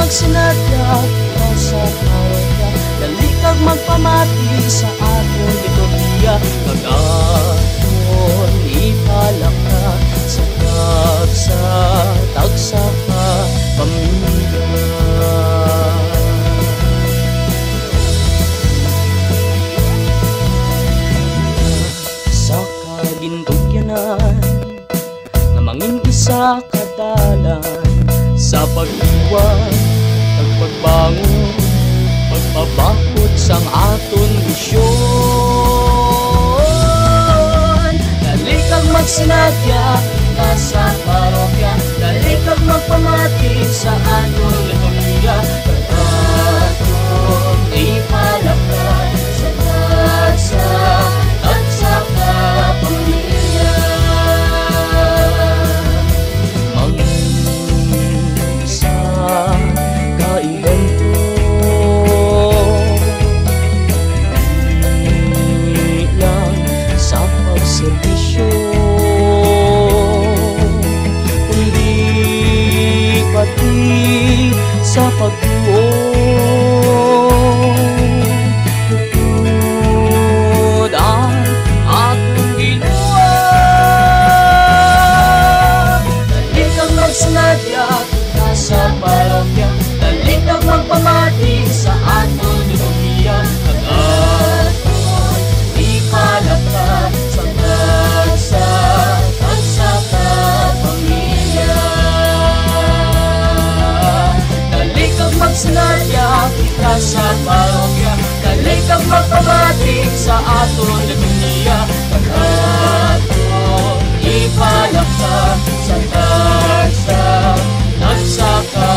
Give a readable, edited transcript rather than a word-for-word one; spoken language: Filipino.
magsinadya kita sa parokya, dali kag magpamati sa aton liturhiya. Kag-aton ipalak ka sa tagsa ka pamilya. Sa kagindugyanan na mangin isa kadalan, sa pag-iwan, pagpagbangon, pagpabakot sang aton misyon. Dali kag magsinadya kita sa parokya, dali kag magpamati sa aton liturhiya. Kag-aton ipalakad sa tagsa ka pamilya. Servisyo, kundi pati sa pagtuon, tutod ang atong ginawa. Dali kang magsinadya kita sa parokya, dali kang magpamati sa atong liturhiya. Kag-aton ipalakad sa tagsa ka pamilya. Dali kag magsinadya kita sa parokya, dali kag magpamati sa aton liturhiya. Kag-aton ipalakad sa tagsa ka